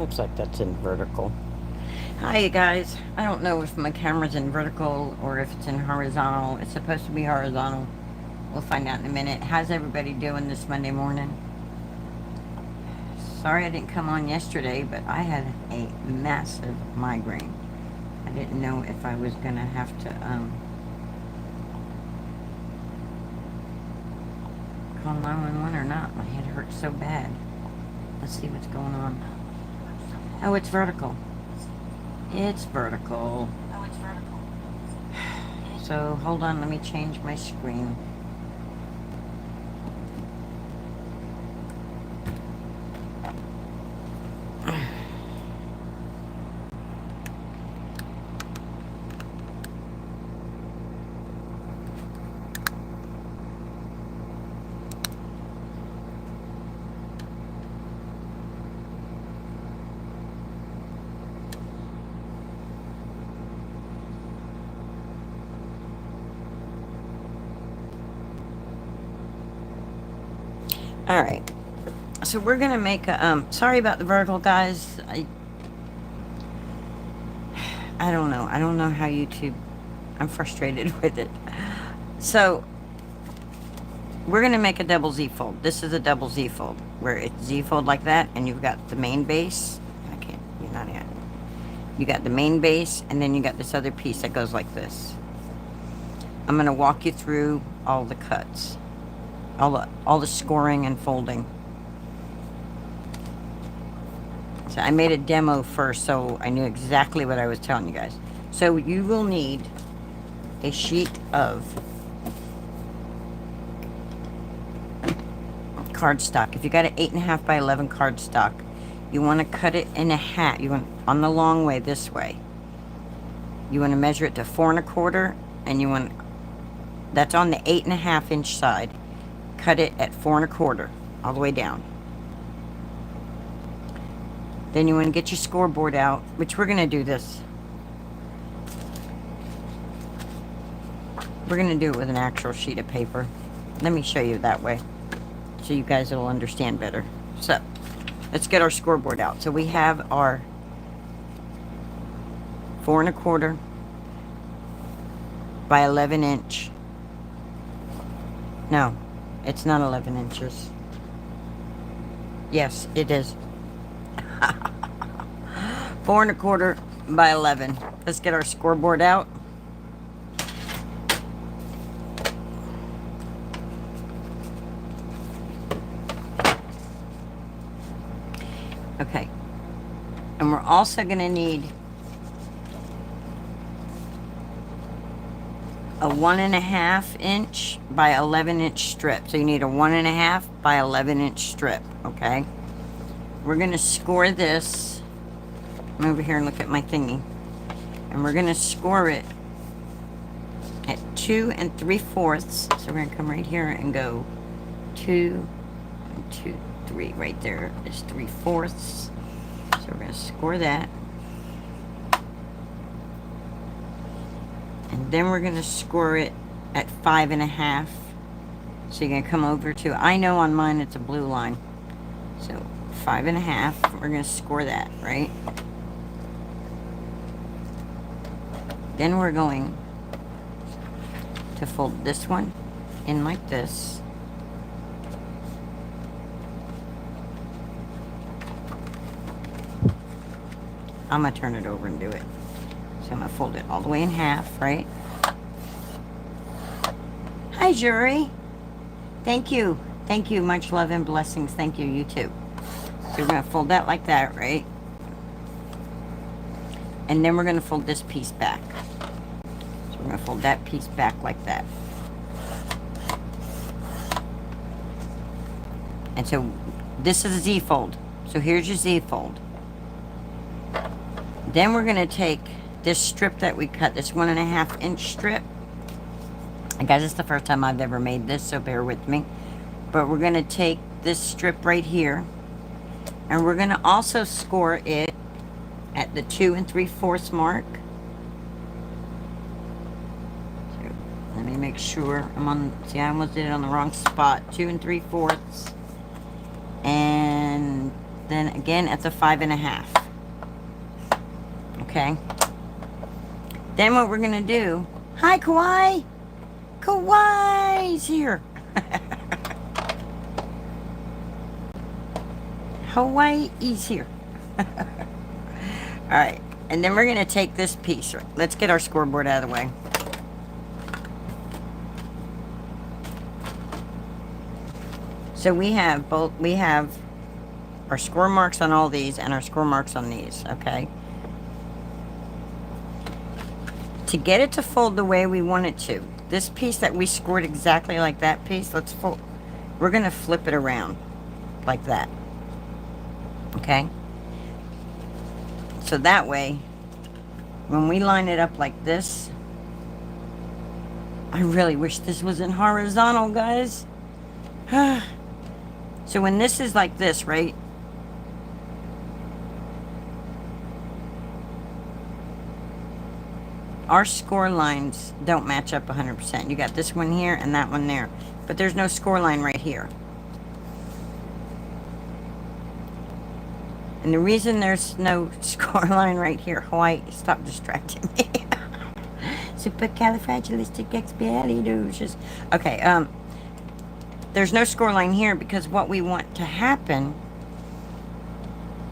looks like that's in vertical. Hi, you guys. I don't know if my camera's in vertical or if it's in horizontal. It's supposed to be horizontal. We'll find out in a minute. How's everybody doing this Monday morning? Sorry I didn't come on yesterday, but I had a massive migraine. I didn't know if I was gonna have to call 911 or not. My head hurts so bad. Let's see what's going on. Oh, it's vertical. It's vertical. Oh, it's vertical. So, hold on, let me change my screen. All right. So we're gonna make a sorry about the vertical, guys. I don't know. I don't know how YouTube. I'm frustrated with it. So we're gonna make a double Z fold. This is a double Z fold where it's Z fold like that, and you've got the main base. I can't. You're not yet. You got the main base, and then you got this other piece that goes like this. I'm gonna walk you through all the cuts, all the scoring and folding. So I made a demo first, so I knew exactly what I was telling you guys. So you will need a sheet of cardstock. If you got an 8.5 by 11 cardstock, you want to cut it in a half. You want on the long way this way. You want to measure it to 4 1/4, and you want that's on the 8.5 inch side. Cut it at 4 1/4 all the way down. Then you want to get your scoreboard out, which we're going to do this. We're going to do it with an actual sheet of paper. Let me show you that way so you guys will understand better. So, let's get our scoreboard out. So we have our 4 1/4 by 11 inch. No, it's not 11 inches. Yes, it is. 4 1/4 by 11. Let's get our scoreboard out. Okay. And we're also going to need a 1.5 inch by 11 inch strip. So you need a 1.5 by 11 inch strip. Okay. We're going to score this. Come over here and look at my thingy. And we're going to score it at 2 3/4. So we're going to come right here and go 2 and 2, 3. Right there is 3/4. So we're going to score that. And then we're going to score it at 5.5. So you're going to come over to, I know on mine it's a blue line. So 5.5, we're going to score that, right? Then we're going to fold this one in like this. I'm going to turn it over and do it. So I'm going to fold it all the way in half, right? Hi, Jury. Thank you. Thank you. Much love and blessings. Thank you. You too. So we're going to fold that like that, right? And then we're going to fold this piece back. So we're going to fold that piece back like that. And so this is a Z fold. So here's your Z fold. Then we're going to take this strip that we cut, this 1.5 inch strip. And guys, it's the first time I've ever made this, so bear with me. But we're going to take this strip right here, and we're going to also score it at the 2 3/4 mark. So let me make sure I'm on, see, I almost did it on the wrong spot. 2 3/4 and then again at the 5.5. Okay. Then what we're gonna do, hi Kauai! Kauai's here! Hawaii's here. Alright, and then we're gonna take this piece. Let's get our scoreboard out of the way. So we have our score marks on all these and our score marks on these, okay? To get it to fold the way we want it to, this piece that we scored exactly like that piece, let's fold. We're gonna flip it around like that, okay? So that way, when we line it up like this, I really wish this wasn't horizontal, guys. So when this is like this, right? Our score lines don't match up 100%. You got this one here and that one there. But there's no score line right here. And the reason there's no score line right here, Hawaii, stop distracting me. Supercalifragilisticexpialidocious. Okay, there's no score line here because what we want to happen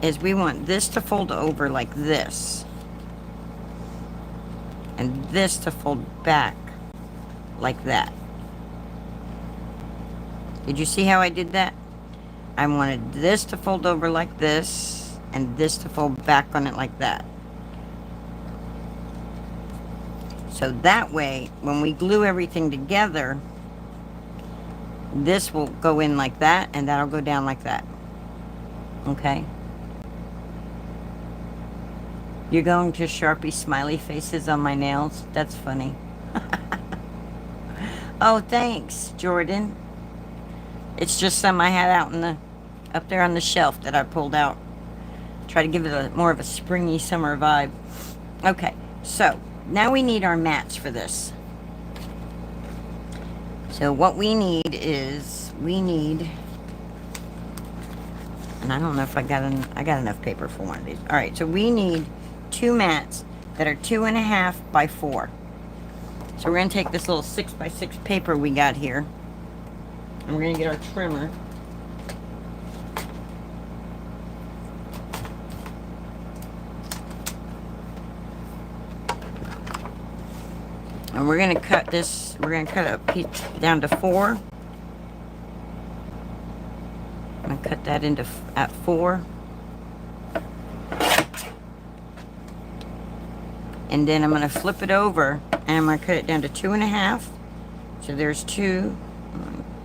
is we want this to fold over like this. And this to fold back like that. Did you see how I did that? I wanted this to fold over like this and this to fold back on it like that. So that way, when we glue everything together, this will go in like that and that'll go down like that. Okay? You're going to Sharpie smiley faces on my nails? That's funny. Oh, thanks, Jordan. It's just some I had out in the up there on the shelf that I pulled out. Try to give it a more of a springy summer vibe. Okay, so now we need our mats for this. So what we need is and I don't know if I got enough paper for one of these. All right, so we need 2 mats that are 2.5 by 4. So we're going to take this little 6 by 6 paper we got here, and we're going to get our trimmer. And we're going to cut this, we're going to cut a piece down to 4. I'm going to cut that at 4. And then I'm going to flip it over and I'm going to cut it down to 2.5. So there's 2.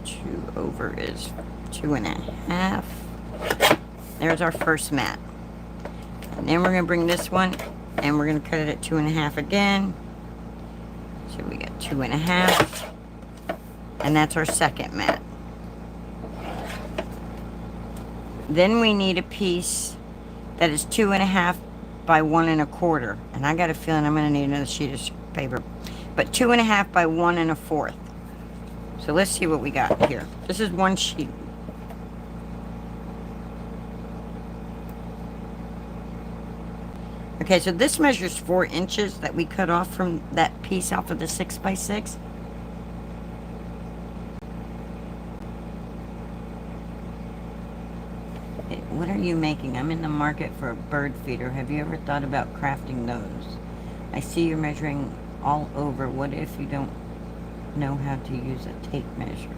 2 over is 2.5. There's our first mat. And then we're going to bring this one and we're going to cut it at 2.5 again. So we got 2.5. And that's our second mat. Then we need a piece that is 2.5 by 1 1/4, and I got a feeling I'm going to need another sheet of paper, but 2.5 by 1 1/4. So let's see what we got here. This is one sheet. Okay, so this measures 4 inches that we cut off from that piece off of the 6 by 6. What are you making? I'm in the market for a bird feeder. Have you ever thought about crafting those? I see you're measuring all over. What if you don't know how to use a tape measure?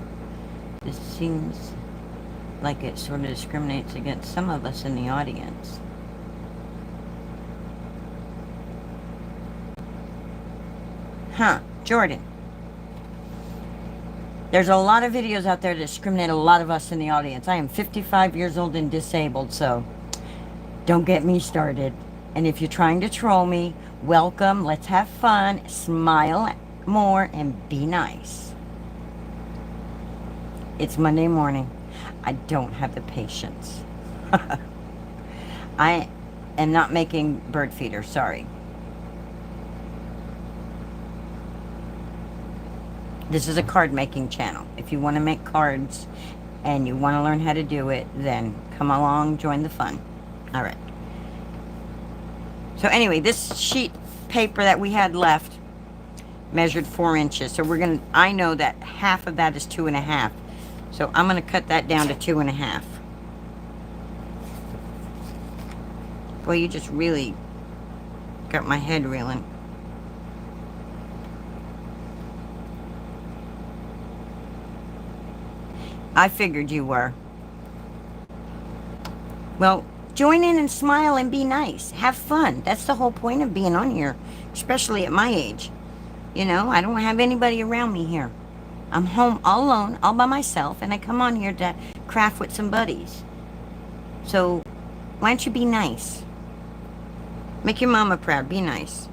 This seems like it sort of discriminates against some of us in the audience. Huh, Jordan. There's a lot of videos out there that discriminate a lot of us in the audience. I am 55 years old and disabled, so don't get me started. And if you're trying to troll me, welcome. Let's have fun. Smile more and be nice. It's Monday morning. I don't have the patience. I am not making bird feeder, sorry. This is a card making channel. If you want to make cards and you want to learn how to do it, then come along, join the fun. All right. So anyway, this sheet paper that we had left measured 4 inches. So I know that half of that is 2.5. So I'm going to cut that down to 2.5. Boy, you just really got my head reeling. I figured you were. Well, join in and smile and be nice. Have fun. That's the whole point of being on here, especially at my age. You know, I don't have anybody around me here. I'm home all alone, all by myself, and I come on here to craft with some buddies. So, why don't you be nice? Make your mama proud. Be nice.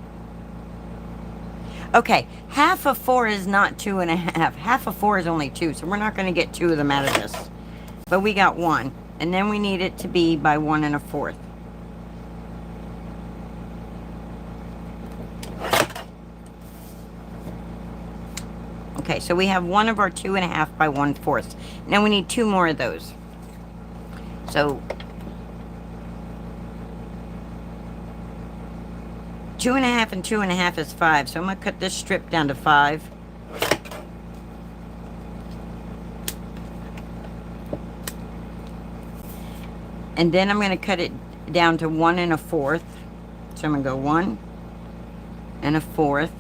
Okay, half of 4 is not 2.5. Half of 4 is only 2, so we're not going to get 2 of them out of this. But we got 1, and then we need it to be by 1 1/4. Okay, so we have 1 of our 2.5 by 1/4. Now we need 2 more of those. So 2.5 and 2.5 is 5. So I'm going to cut this strip down to 5. And then I'm going to cut it down to 1 1/4. So I'm going to go 1 1/4.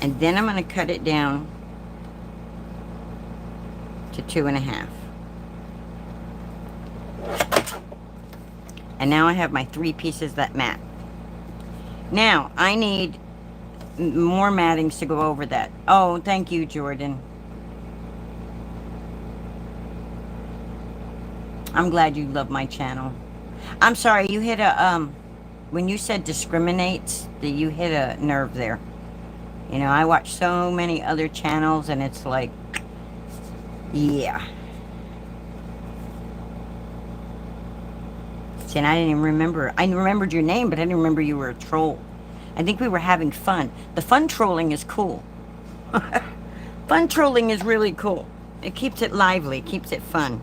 And then I'm going to cut it down to 2.5. And now I have my 3 pieces that mat. Now, I need more mattings to go over that. Oh, thank you, Jordan. I'm glad you love my channel. I'm sorry, you hit a, when you said discriminates, that you hit a nerve there. You know, I watch so many other channels, and it's like, yeah. See, and I didn't even remember. I remembered your name, but I didn't remember you were a troll. I think we were having fun. The fun trolling is cool. Fun trolling is really cool. It keeps it lively, keeps it fun.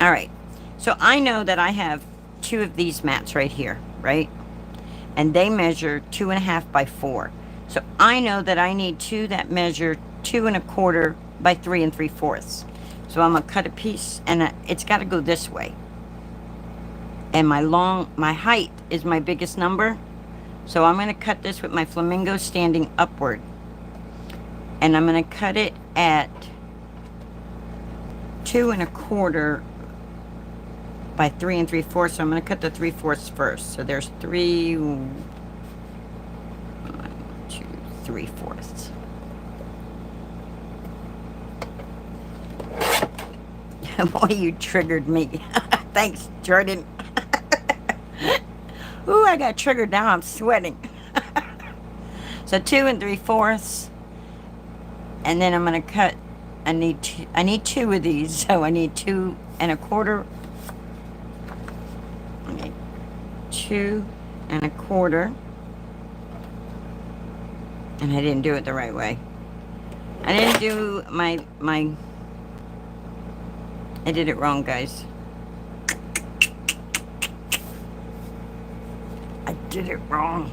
All right. So I know that I have 2 of these mats right here, right? And they measure 2.5 by 4. So I know that I need 2 that measure 2 1/4 by 3 3/4. So I'm gonna cut a piece, and it's got to go this way. And my height is my biggest number. So I'm gonna cut this with my flamingo standing upward. And I'm gonna cut it at 2 1/4 by 3 3/4. So I'm gonna cut the 3/4 first. So there's 1 2 3/4. Boy, you triggered me. Thanks, Jordan. Ooh, I got triggered. Now I'm sweating. So 2 3/4. And then I'm going to cut. I need 2 of these. So I need 2 1/4. I need 2 1/4. And I didn't do it the right way. I didn't do my I did it wrong, guys. I did it wrong.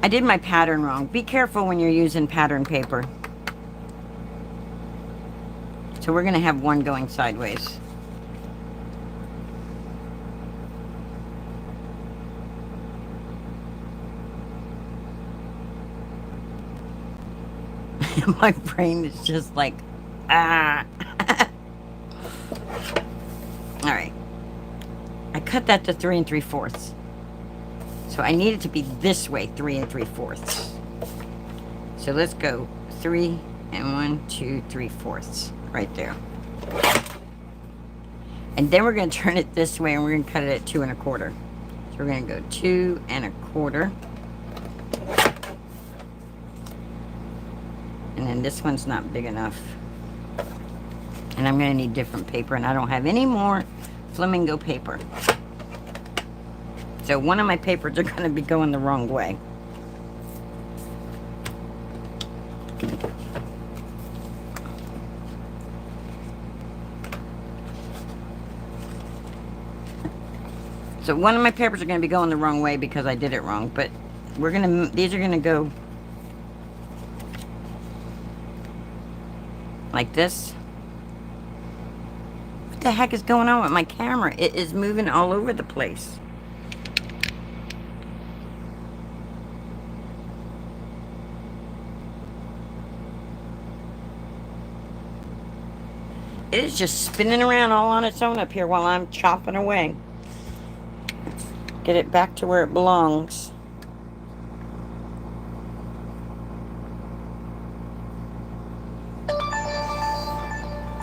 I did my pattern wrong. Be careful when you're using pattern paper. So we're going to have 1 going sideways. My brain is just like, ah. All right. I cut that to 3 3/4. So I need it to be this way, 3 3/4. So let's go 3 and 1 2 3/4 right there. And then we're going to turn it this way, and we're going to cut it at 2 1/4. So we're going to go 2 1/4. And then this one's not big enough. And I'm going to need different paper, and I don't have any more flamingo paper. So one of my papers are going to be going the wrong way. So one of my papers are going to be going the wrong way because I did it wrong, but we're going to, these are going to go like this. What the heck is going on with my camera? It is moving all over the place. It is just spinning around all on its own up here while I'm chopping away. Get it back to where it belongs.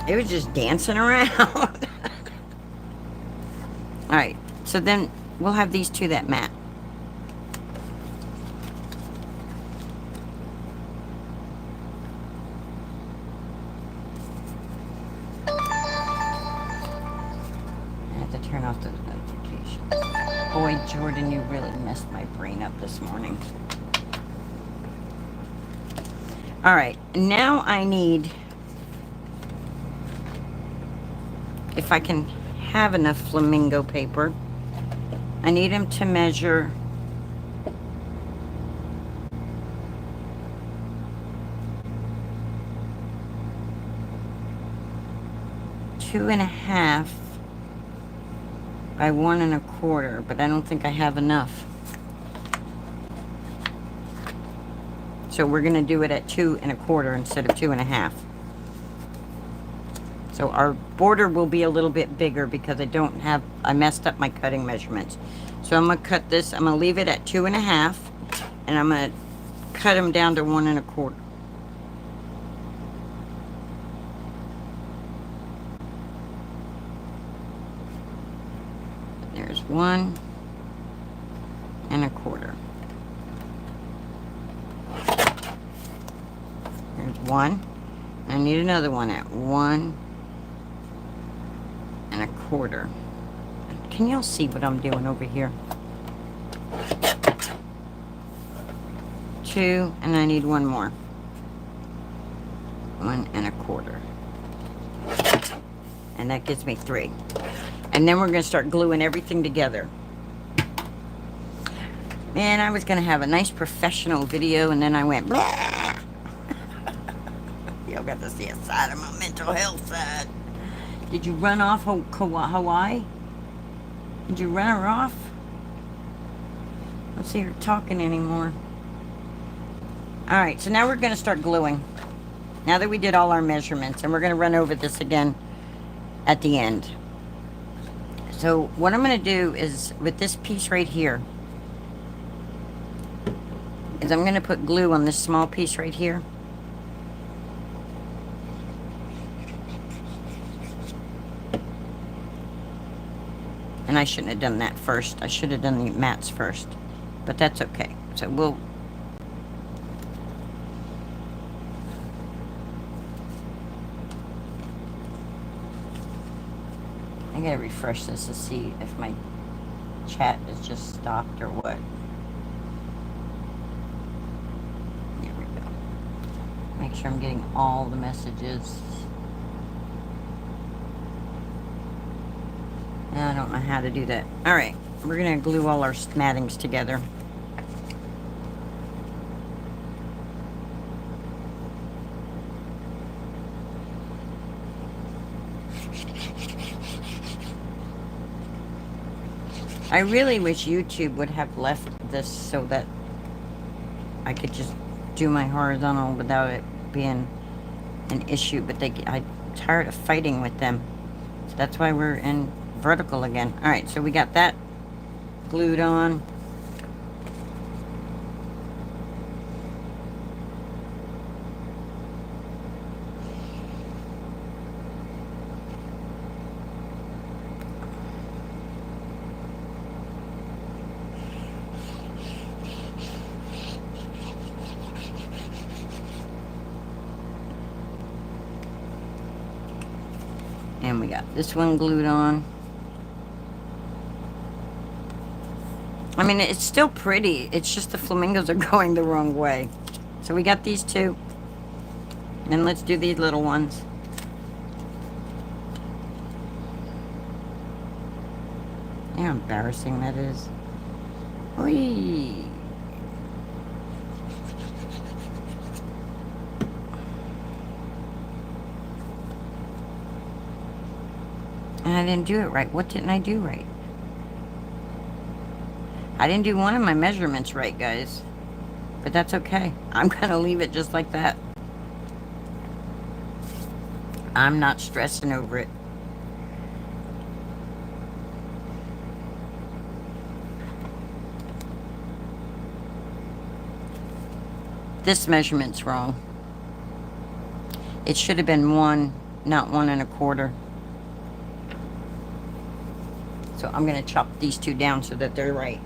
It was just dancing around. Alright, so then we'll have these two that matte. I have to turn off those notifications. Boy, Jordan, you really messed my brain up this morning. Alright, now I need, if I can have enough flamingo paper, I need him to measure two and a half by 1 1/4, but I don't think I have enough. So we're going to do it at 2 1/4 instead of 2 1/2. So our border will be a little bit bigger because I messed up my cutting measurements. So I'm going to cut this, I'm going to leave it at 2 1/2, and I'm going to cut them down to 1 1/4. There's 1 1/4. There's 1. I need another one at 1 1/4. Can y'all see what I'm doing over here? 2, and I need one more. 1 1/4. And that gives me 3. And then we're going to start gluing everything together. Man, I was going to have a nice professional video, and then I went, blah. Y'all got to see a side of my mental health side. Did you run off Hawaii? Did you run her off? I don't see her talking anymore. Alright, so now we're going to start gluing. Now that we did all our measurements, and we're going to run over this again at the end. So what I'm going to do is, with this piece right here, is I'm going to put glue on this small piece right here. And I shouldn't have done that first. I should have done the mats first. But that's okay. So we'll... I gotta refresh this to see if my chat is just stopped or what. There we go. Make sure I'm getting all the messages. I don't know how to do that. Alright, we're gonna glue all our mattings together. I really wish YouTube would have left this so that I could just do my horizontal without it being an issue, but I'm tired of fighting with them. So that's why we're in vertical again. Alright, so we got that glued on. And we got this one glued on. I mean, it's still pretty. It's just the flamingos are going the wrong way. So we got these two. And let's do these little ones. How embarrassing that is. Whee! And I didn't do it right. What didn't I do right? I didn't do one of my measurements right, guys. But that's okay. I'm going to leave it just like that. I'm not stressing over it. This measurement's wrong. It should have been 1, not 1 1/4. So I'm going to chop these two down so that they're right.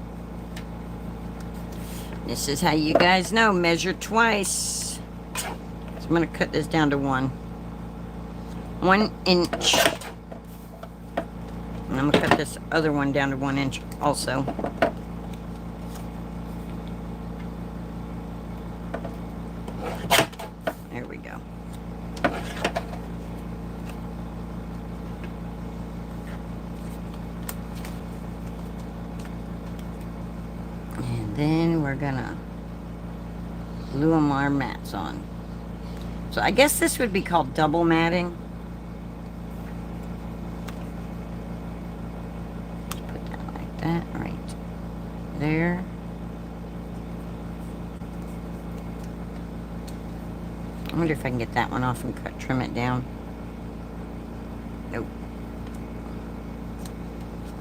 This is how you guys know, measure twice. So I'm going to cut this down to 1 inch. And I'm going to cut this other one down to 1 inch also. There we go. And then we're gonna glue our mats on. So I guess this would be called double matting. Put that like that, right there. I wonder if I can get that one off and trim it down. Nope.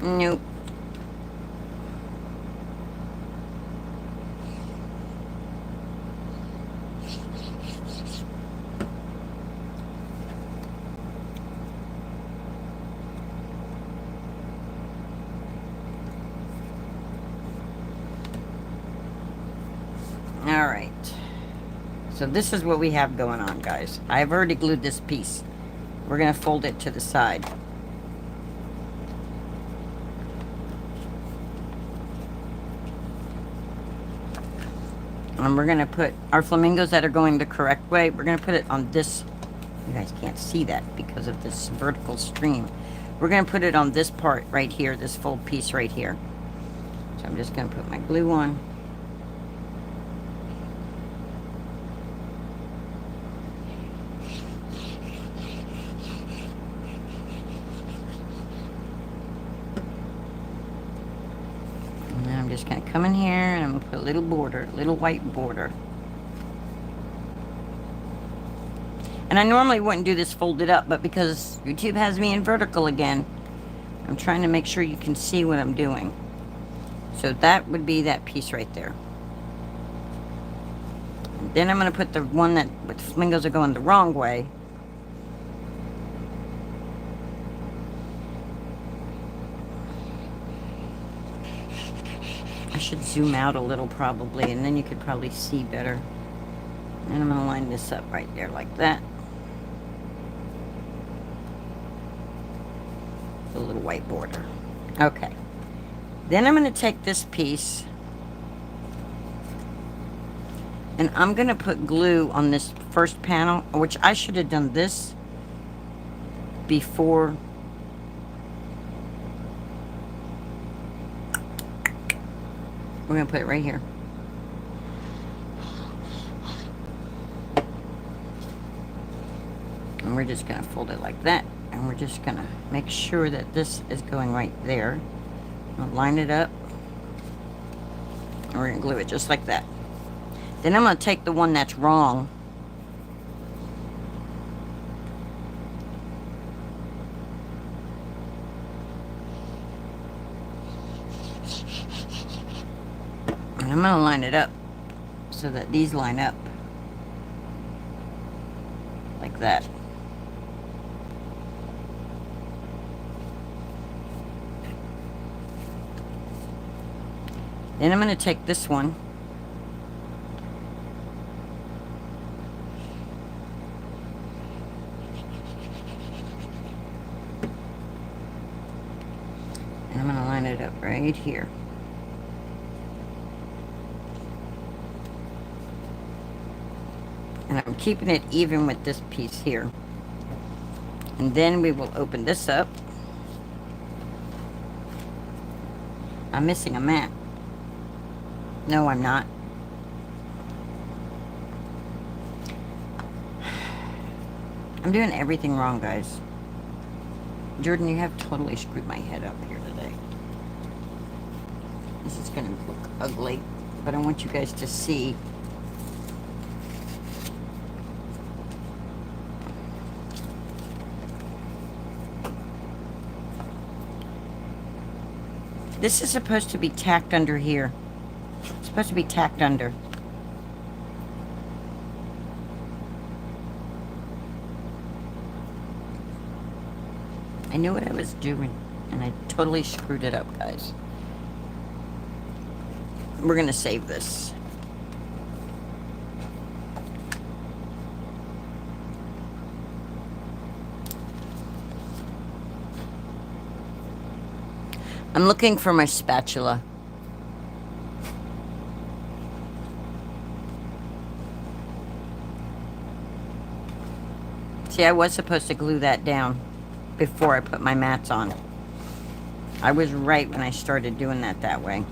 Nope. All right. So this is what we have going on, guys. I've already glued this piece. We're going to fold it to the side. And we're going to put our flamingos that are going the correct way. We're going to put it on this. You guys can't see that because of this vertical stream. We're going to put it on this part right here, this full piece right here. So I'm just going to put my glue on. I'm just going to come in here and I'm going to put a little border, little white border. And I normally wouldn't do this folded up, but because YouTube has me in vertical again, I'm trying to make sure you can see what I'm doing. So that would be that piece right there. And then I'm going to put the one that with flamingos are going the wrong way. I should zoom out a little probably, and then you could probably see better. And I'm going to line this up right there like that. A little white border. Okay. Then I'm going to take this piece and I'm going to put glue on this first panel, which I should have done this before. We're going to put it right here. And we're just going to fold it like that. And we're just going to make sure that this is going right there. I'll line it up. And we're going to glue it just like that. Then I'm going to take the one that's wrong. And I'm going to line it up so that these line up like that. Then I'm going to take this one And I'm going to line it up right here. And I'm keeping it even with this piece here. And then we will open this up. I'm missing a mat. No, I'm not. I'm doing everything wrong, guys. Jordan, you have totally screwed my head up here today. This is going to look ugly, but I want you guys to see. This is supposed to be tacked under here. It's supposed to be tacked under. I knew what I was doing, and I totally screwed it up, guys. We're going to save this. I'm looking for my spatula. See, I was supposed to glue that down before I put my mats on. I was right when I started doing that way.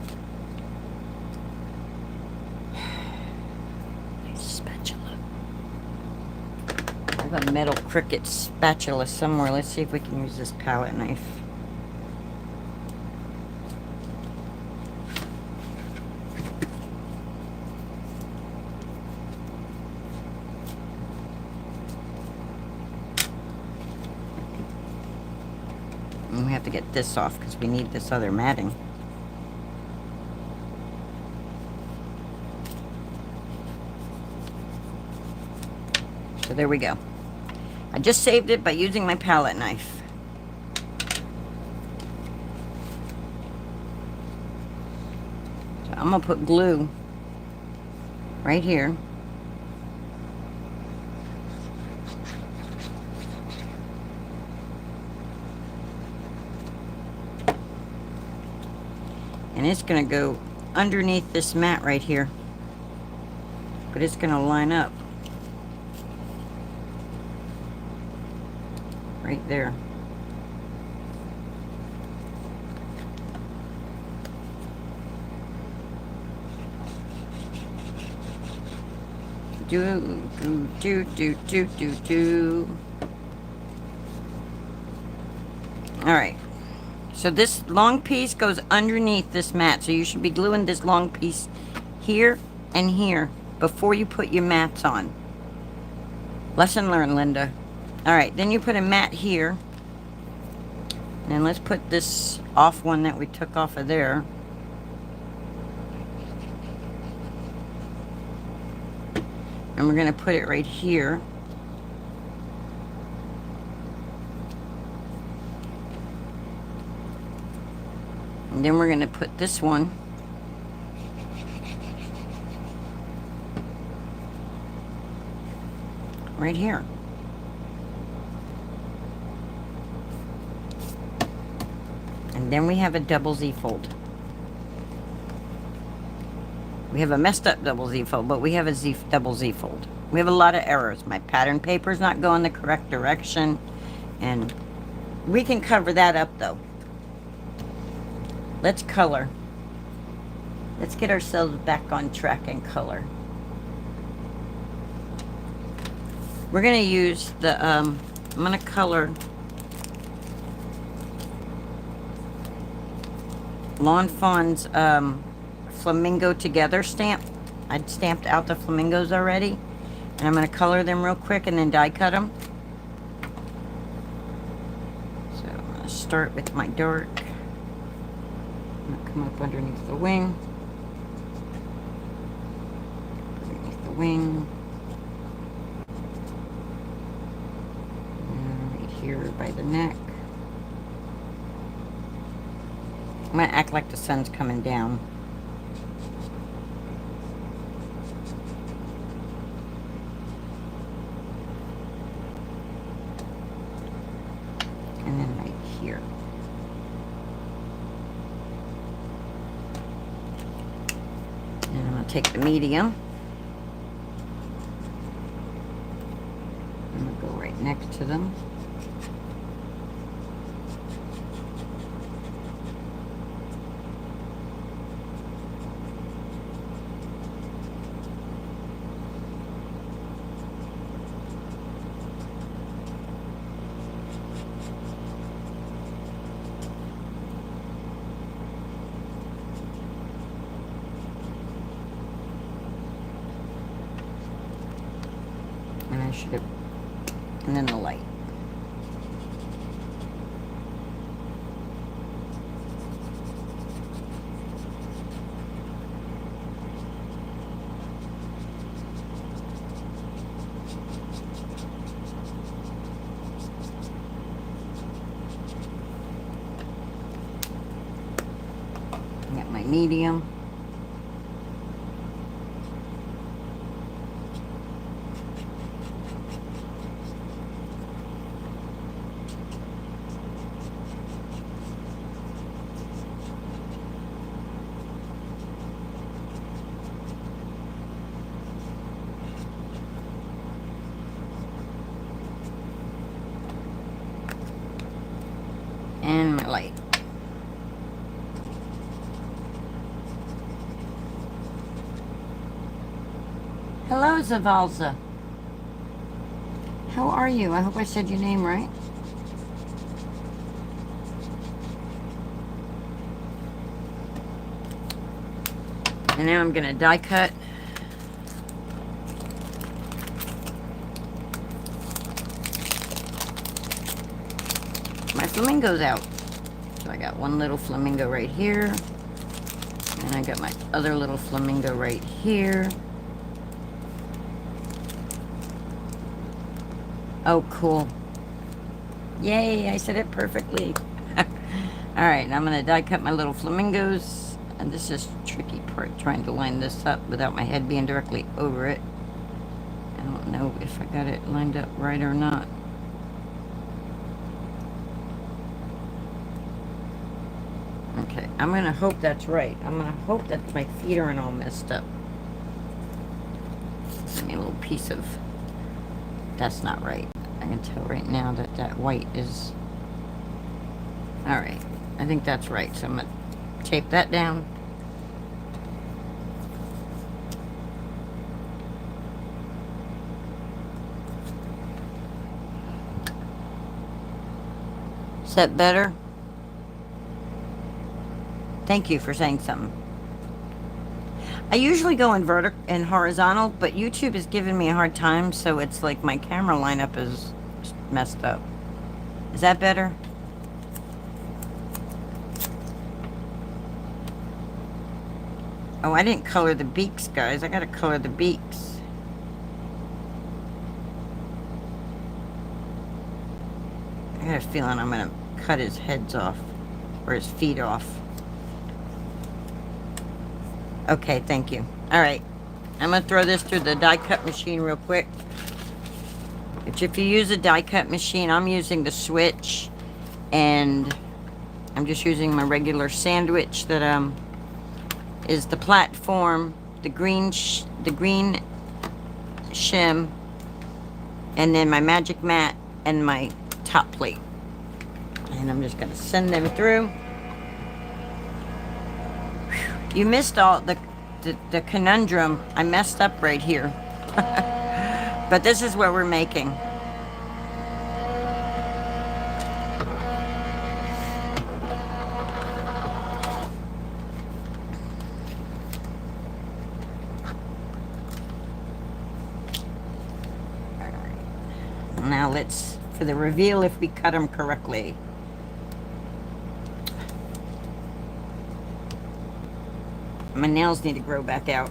Spatula. I have a metal Cricut spatula somewhere. Let's see if we can use this palette knife. And we have to get this off because we need this other matting. So there we go. I just saved it by using my palette knife. So I'm going to put glue right here. And it's going to go underneath this mat right here. But it's going to line up right there. Do. All right. So this long piece goes underneath this mat. So you should be gluing this long piece here and here before you put your mats on. Lesson learned, Linda. All right, then you put a mat here. And let's put this off one that we took off of there. And we're going to put it right here. And then we're going to put this one right here. And then we have a double Z fold. We have a messed up double Z fold, but we have a double Z fold. We have a lot of errors. My pattern paper's not going the correct direction. And we can cover that up though. Let's color. Let's get ourselves back on track and color. We're going to use the, I'm going to color Lawn Fawn's Flamingo Together stamp. I'd stamped out the flamingos already. And I'm going to color them real quick and then die cut them. So I'm going to start with my dark. I'm going to come up underneath the wing. Underneath the wing. And right here by the neck. I'm going to act like the sun's coming down. And then right here. take the medium. I'm going to go right next to them. And I should have, and then the light. I got my medium. And my light. Hello, Zavalza. How are you? I hope I said your name right. And now I'm going to die cut. My flamingo's out. So I got one little flamingo right here. And I got my other little flamingo right here. Oh, cool. Yay, I said it perfectly. Alright, I'm going to die cut my little flamingos. And this is the tricky part, trying to line this up without my head being directly over it. I don't know if I got it lined up right or not. Okay, I'm going to hope that's right. I'm going to hope that my feet aren't all messed up. Give me a little piece of... That's not right. I can tell right now that that white is... Alright, I think that's right. So I'm going to tape that down. Is that better? Thank you for saying something. I usually go in vertical and horizontal, but YouTube is giving me a hard time, so it's like my camera lineup is messed up. Is that better? Oh, I didn't color the beaks, guys. I gotta color the beaks. I got a feeling I'm gonna cut his heads off, or his feet off. Okay, thank you. Alright, I'm going to throw this through the die cut machine real quick. Which if you use a die cut machine, I'm using the Switch. And I'm just using my regular sandwich that is the platform, the green shim, and then my magic mat and my top plate. And I'm just going to send them through. You missed all the conundrum. I messed up right here. But this is what we're making. Alright. Now let's, for the reveal, if we cut them correctly. My nails need to grow back out.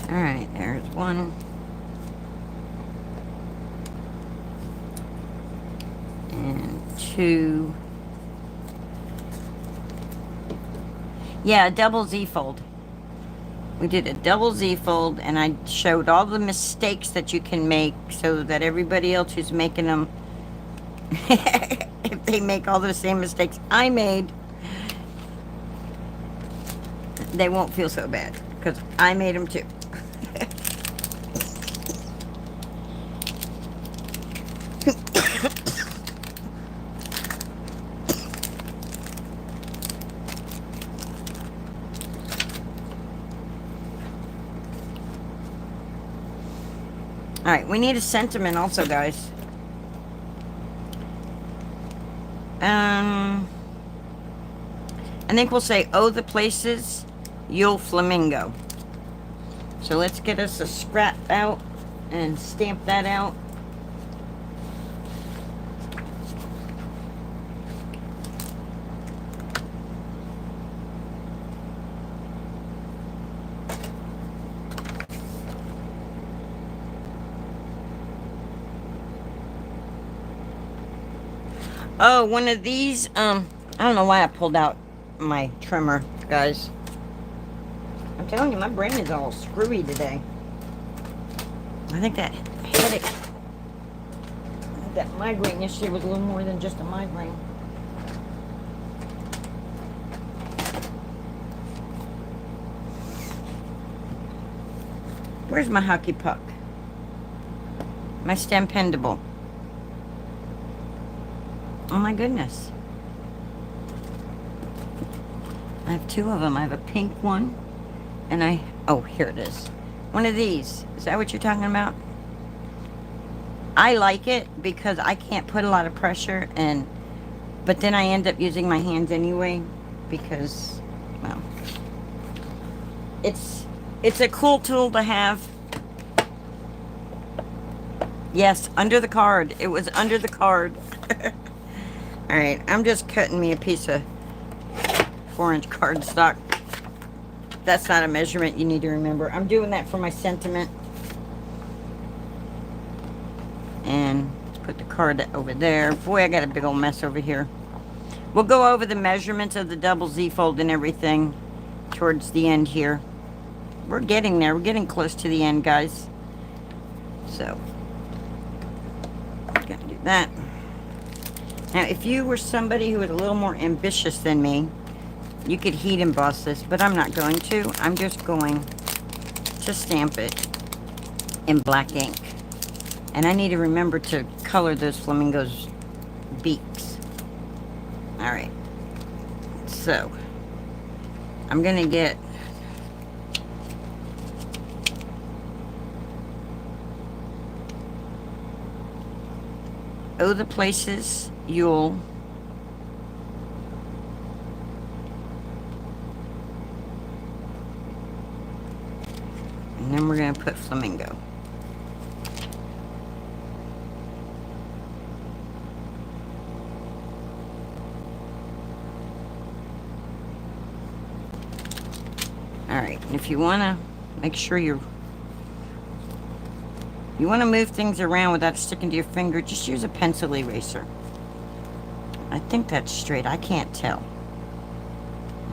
Alright, there's one. And two. Yeah, a double Z fold. We did a double Z fold, and I showed all the mistakes that you can make so that everybody else who's making them, if they make all the same mistakes I made, they won't feel so bad because I made them too. All right, we need a sentiment also, guys. I think we'll say, oh, the places you'll flamingo. So let's get us a scrap out and stamp that out. Oh, one of these, I don't know why I pulled out my trimmer, guys. I'm telling you, my brain is all screwy today. I think that headache, that migraine yesterday was a little more than just a migraine. Where's my hockey puck? My Stampendable. Oh my goodness. I have two of them. I have a pink one and oh, here it is. One of these. Is that what you're talking about? I like it because I can't put a lot of pressure but then I end up using my hands anyway because, well, it's a cool tool to have. Yes, under the card. It was under the card. Alright, I'm just cutting me a piece of 4-inch cardstock. That's not a measurement you need to remember. I'm doing that for my sentiment. And let's put the card over there. Boy, I got a big old mess over here. We'll go over the measurements of the double Z fold and everything towards the end here. We're getting there. We're getting close to the end, guys. So, gotta do that. Now, if you were somebody who was a little more ambitious than me, you could heat emboss this, but I'm not going to. I'm just going to stamp it in black ink. And I need to remember to color those flamingos' beaks. Alright. So, I'm going to get oh, the places you'll and then we're going to put flamingo. Alright, and if you want to make sure you want to move things around without sticking to your finger, just use a pencil eraser. I think that's straight. I can't tell.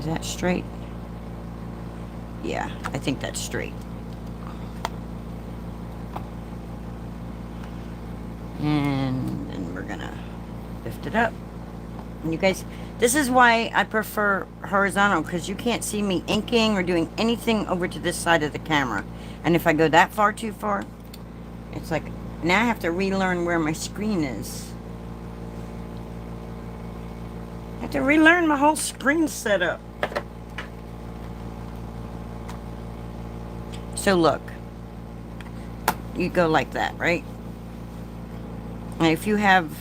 Is that straight? Yeah, I think that's straight. And then we're gonna lift it up. And you guys, this is why I prefer horizontal, because you can't see me inking or doing anything over to this side of the camera. And if I go that far too far, it's like, now I have to relearn where my screen is. I have to relearn my whole screen setup. So look, you go like that, right? And if you have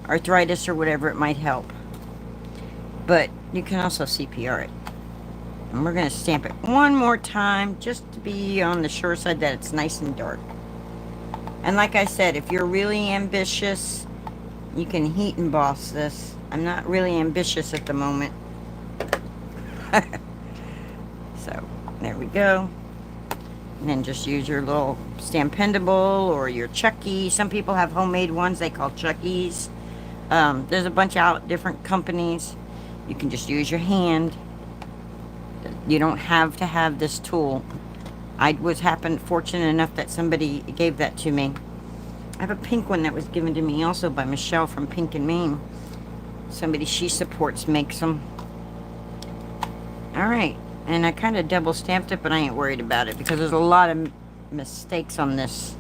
arthritis or whatever, it might help. But you can also CPR it. And we're going to stamp it one more time just to be on the sure side that it's nice and dark. And like I said, if you're really ambitious, you can heat emboss this. I'm not really ambitious at the moment. So, there we go. And then just use your little Stampendable or your Chucky. Some people have homemade ones they call Chuckies. There's a bunch out, different companies. You can just use your hand. You don't have to have this tool. I was fortunate enough that somebody gave that to me. I have a pink one that was given to me also by Michelle from Pink and Maine. Somebody she supports makes them. Alright, And I kind of double stamped it, but I ain't worried about it because there's a lot of mistakes on this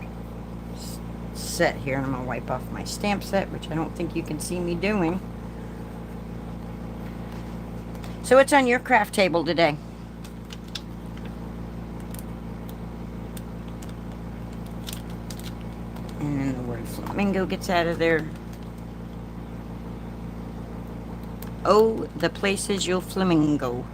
set here. And I'm going to wipe off my stamp set, which I don't think you can see me doing. So what's on your craft table today? And then the word flamingo gets out of there. Oh, the places you'll flamingo.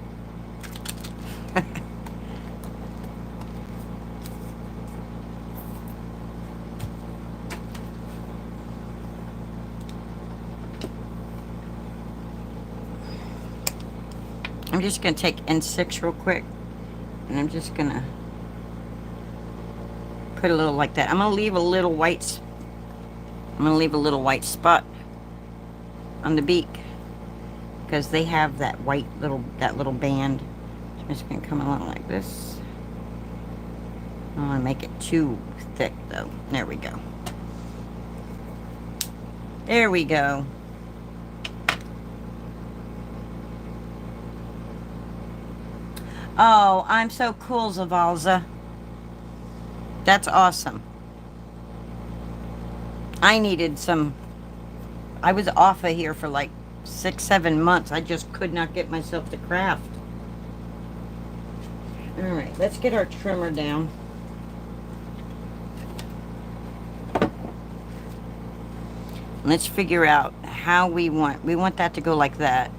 I'm just going to take N6 real quick. And I'm just going to put a little like that. I'm going to leave a little white spot on the beak. Because they have that white little band. So I'm just going to come along like this. I don't want to make it too thick though. There we go. There we go. Oh, I'm so cool, Zavalza. That's awesome. I needed some... I was off of here for like 6-7 months. I just could not get myself to craft. Alright, let's get our trimmer down. Let's figure out how we want that to go like that.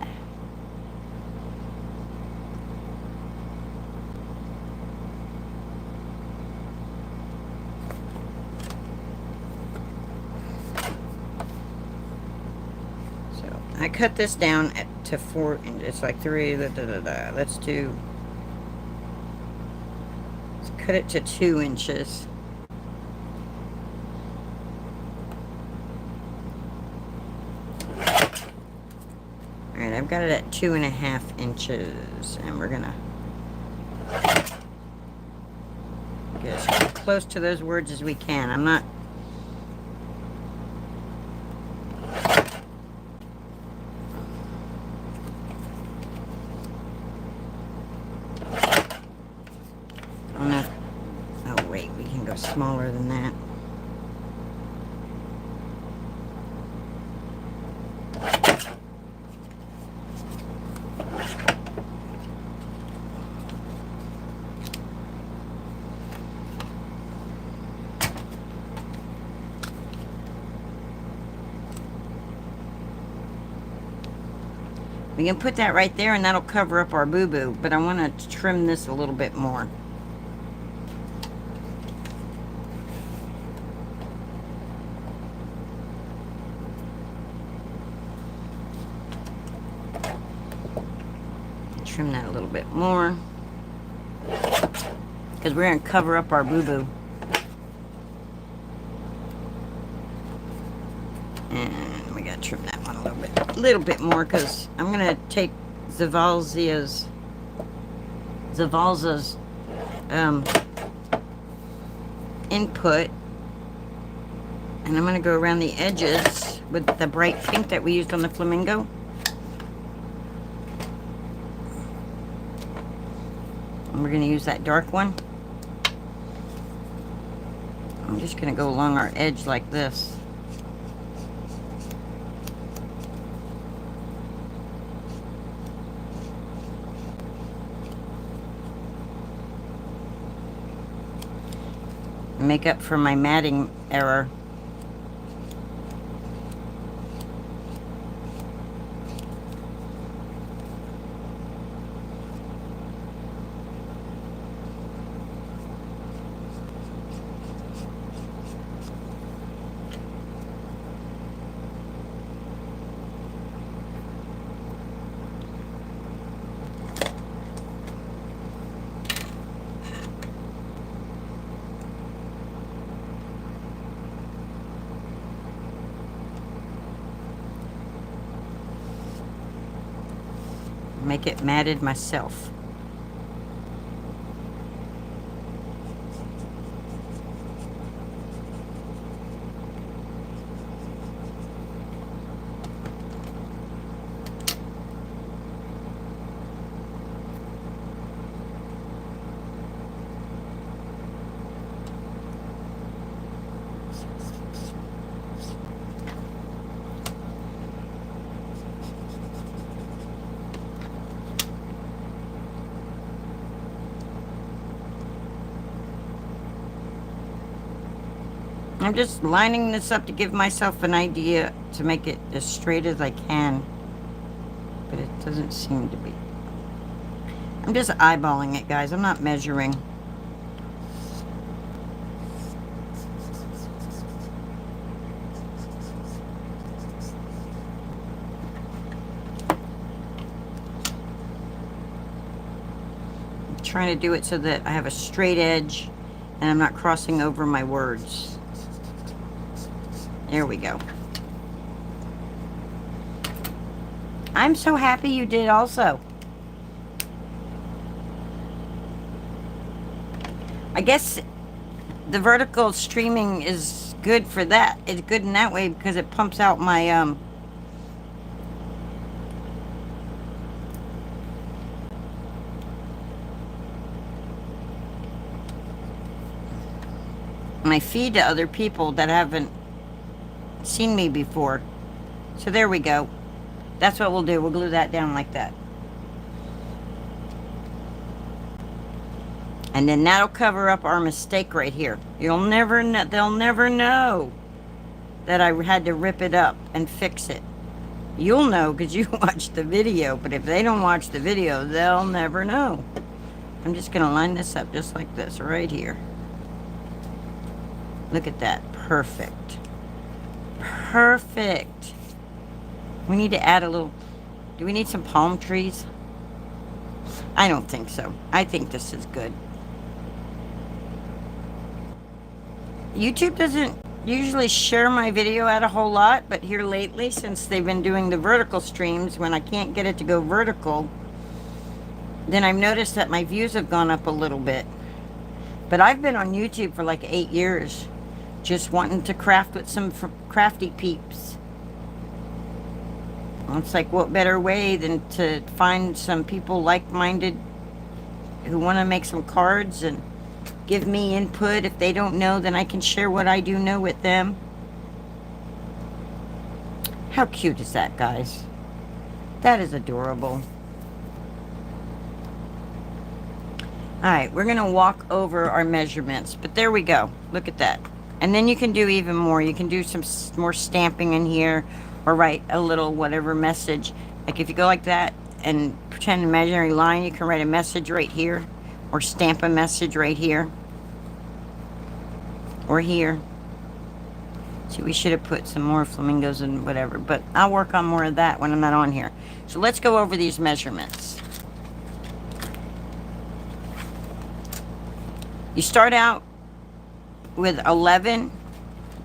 So I cut this down to 4 inches. It's like 3. Let's cut it to 2 inches. Alright, I've got it at 2.5 inches, and we're gonna get as close to those words as we can. I'm not... Oh wait, we can go smaller than that. We can put that right there and that'll cover up our boo-boo, but I want to trim this a little bit more. Trim that a little bit more because we're going to cover up our boo-boo. And we got to trim that one a little bit more because I'm going to take Zavalza's input, and I'm going to go around the edges with the bright pink that we used on the flamingo. And we're going to use that dark one. I'm just going to go along our edge like this. Make up for my matting error. Make it matted myself. I'm just lining this up to give myself an idea to make it as straight as I can. But it doesn't seem to be. I'm just eyeballing it, guys. I'm not measuring. I'm trying to do it so that I have a straight edge and I'm not crossing over my words. There we go. I'm so happy you did also. I guess the vertical streaming is good for that. It's good in that way because it pumps out my my feed to other people that haven't seen me before. So there we go. That's what we'll do. We'll glue that down like that. And then that'll cover up our mistake right here. You'll never know, they'll never know that I had to rip it up and fix it. You'll know because you watched the video, but if they don't watch the video, they'll never know. I'm just going to line this up just like this right here. Look at that. Perfect. Perfect. We need to add a little... Do we need some palm trees? I don't think so. I think this is good. YouTube doesn't usually share my video out a whole lot, but here lately, since they've been doing the vertical streams, when I can't get it to go vertical, then I've noticed that my views have gone up a little bit. But I've been on YouTube for like 8 years, just wanting to craft with some crafty peeps. It's like, what better way than to find some people like-minded who want to make some cards and give me input. If they don't know, then I can share what I do know with them. How cute is that, guys? That is adorable. Alright, we're going to walk over our measurements. But there we go. Look at that. And then you can do even more. You can do some more stamping in here. Or write a little whatever message. Like if you go like that and pretend an imaginary line, you can write a message right here. Or stamp a message right here. Or here. See, we should have put some more flamingos and whatever. But I'll work on more of that when I'm not on here. So let's go over these measurements. You start out with 11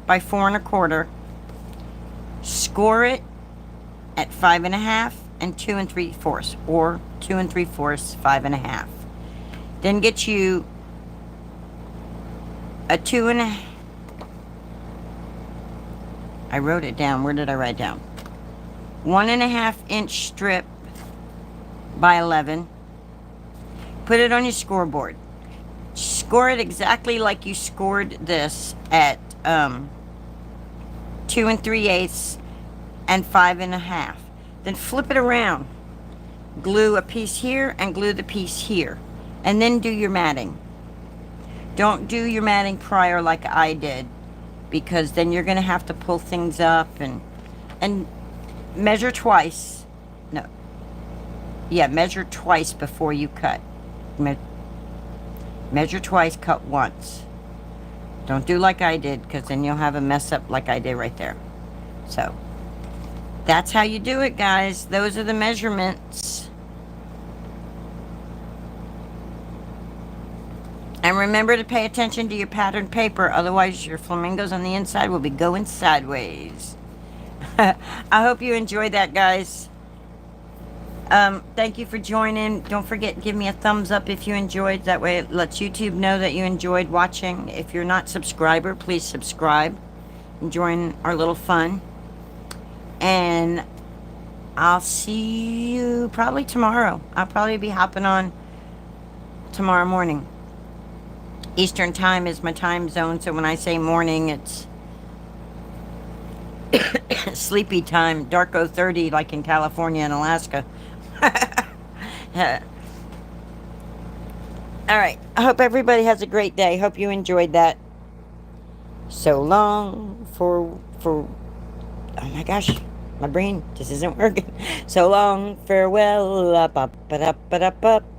by 4 1/4. Score it at 5 1/2 and 2 3/4, or 2 3/4, 5 1/2. Then get you a 2 1/2. I wrote it down. Where did I write down? 1 1/2 inch strip by 11. Put it on your scoreboard. Score it exactly like you scored this at 2 3/8 and 5 1/2. Then flip it around. Glue a piece here and glue the piece here. And then do your matting. Don't do your matting prior like I did, because then you're going to have to pull things up and measure twice. No. Yeah, measure twice before you cut. Measure twice, cut once. Don't do like I did, because then you'll have a mess up like I did right there. So, that's how you do it, guys. Those are the measurements. And remember to pay attention to your pattern paper, otherwise your flamingos on the inside will be going sideways. I hope you enjoyed that, guys. Thank you for joining. Don't forget, give me a thumbs up if you enjoyed. That way it lets YouTube know that you enjoyed watching. If you're not a subscriber, please subscribe and join our little fun. And I'll see you probably tomorrow. I'll probably be hopping on tomorrow morning. Eastern time is my time zone, so when I say morning, it's sleepy time, darko 30 like in California and Alaska. All right. I hope everybody has a great day. Hope you enjoyed that. So long for oh my gosh, my brain just isn't working. So long, farewell, up, up, up, up, up, up.